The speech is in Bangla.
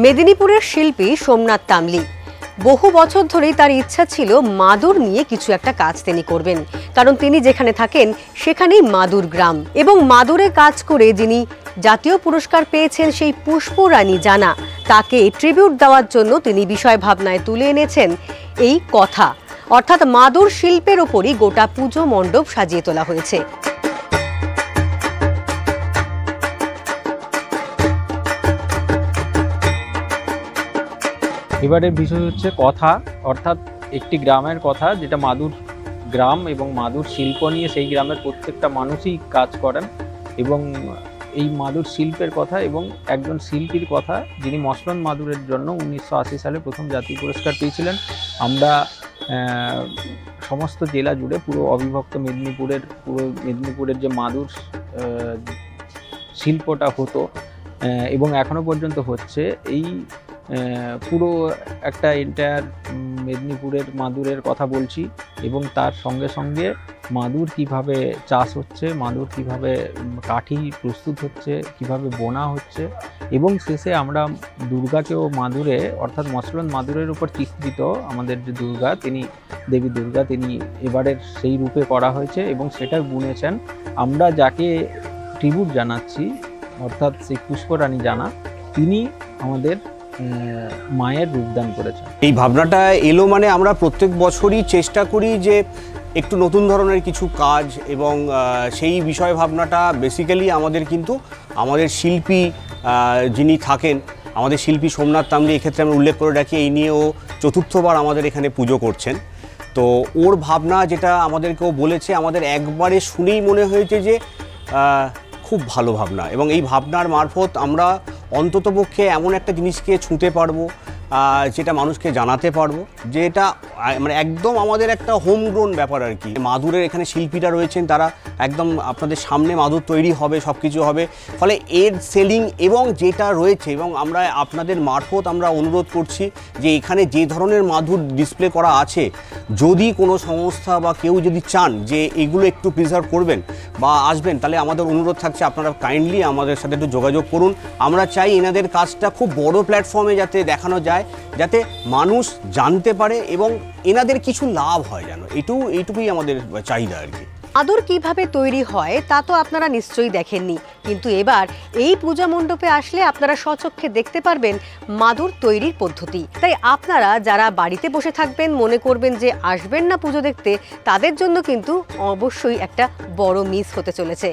মেদিনীপুরের শিল্পী সোমনাথ তামলি বহু বছর ধরেই তার ইচ্ছা ছিল মাদুর নিয়ে কিছু একটা কাজ তিনি করবেন, কারণ তিনি যেখানে থাকেন সেখানেই মাদুর গ্রাম। এবং মাদুরে কাজ করে যিনি জাতীয় পুরস্কার পেয়েছেন সেই পুষ্পরানী জানা, তাকে ট্রিবিউট দেওয়ার জন্য তিনি বিষয় ভাবনায় তুলে এনেছেন এই কথা, অর্থাৎ মাদুর শিল্পের ওপরই গোটা পুজো মণ্ডপ সাজিয়ে তোলা হয়েছে। এবারের বিষয় হচ্ছে কথা, অর্থাৎ একটি গ্রামের কথা, যেটা মাদুর গ্রাম এবং মাদুর শিল্প নিয়ে সেই গ্রামের প্রত্যেকটা মানুষই কাজ করেন। এবং এই মাদুর শিল্পের কথা এবং একজন শিল্পীর কথা যিনি মসলন মাদুরের জন্য 1980 সালে প্রথম জাতীয় পুরস্কার পেয়েছিলেন। আমরা সমস্ত জেলা জুড়ে পুরো অবিভক্ত মেদিনীপুরের যে মাদুর শিল্পটা হতো এবং এখনো পর্যন্ত হচ্ছে, এই পুরো একটা এন্টায়ার মেদিনীপুরের মাদুরের কথা বলছি। এবং তার সঙ্গে সঙ্গে মাদুর কিভাবে চাষ হচ্ছে, মাদুর কিভাবে কাঠি প্রস্তুত হচ্ছে, কিভাবে বোনা হচ্ছে, এবং শেষে আমরা দুর্গাকেও মাদুরে অর্থাৎ মসলন মাদুরের উপর চিত্রিত আমাদের যে দুর্গা, তিনি দেবী দুর্গা, তিনি এবারের সেই রূপে করা হয়েছে এবং সেটা বুনেছেন। আমরা যাকে ট্রিবিউট জানাচ্ছি অর্থাৎ সেই পুষ্পরানী জানা, তিনি আমাদের মায়ের রূপদান করেছেন। এই ভাবনাটা এলো মানে আমরা প্রত্যেক বছরই চেষ্টা করি যে একটু নতুন ধরনের কিছু কাজ, এবং সেই বিষয় ভাবনাটা বেসিক্যালি আমাদের শিল্পী যিনি থাকেন, আমাদের শিল্পী সোমনাথ তামলি, এক্ষেত্রে আমরা উল্লেখ করে রাখি এই নিয়েও চতুর্থবার আমাদের এখানে পুজো করছেন। তো ওর ভাবনা যেটা আমাদেরকেও বলেছে, আমাদের একবারে শুনেই মনে হয়েছে যে খুব ভালো ভাবনা, এবং এই ভাবনার মারফত আমরা অন্ততপক্ষে এমন একটা জিনিসকে ছুঁতে পারবো যেটা মানুষকে জানাতে পারবো, যেটা মানে একদম আমাদের একটা হোমগ্রোন ব্যাপার আর কি। মাদুরের এখানে শিল্পীরা রয়েছেন, তারা একদম আপনাদের সামনে মাদুর তৈরি হবে, সব কিছু হবে, ফলে এর সেলিং এবং যেটা রয়েছে, এবং আমরা আপনাদের মারফত আমরা অনুরোধ করছি যে এখানে যে ধরনের মাদুর ডিসপ্লে করা আছে, যদি কোনো সংস্থা বা কেউ যদি চান যে এগুলো একটু প্রিজার্ভ করবেন বা আসবেন, তাহলে আমাদের অনুরোধ থাকছে আপনারা কাইন্ডলি আমাদের সাথে একটু যোগাযোগ করুন। আমরা চাই এনাদের কাজটা খুব বড় প্ল্যাটফর্মে যাতে দেখানো যায়, যাতে মানুষ জানতে পারে এবং এনাদের কিছু লাভ হয় যেন, এইটুকুই আমাদের চাহিদা আর কি। মাদুর কিভাবে তৈরি হয় তা তো আপনারা নিশ্চয়ই দেখেননি, কিন্তু এবার এই পূজা মণ্ডপে আসলে আপনারা স্বচক্ষে দেখতে পারবেন মাদুর তৈরির পদ্ধতি। তাই আপনারা যারা বাড়িতে বসে থাকবেন, মনে করবেন যে আসবেন না পুজো দেখতে, তাদের জন্য কিন্তু অবশ্যই একটা বড় মিস হতে চলেছে।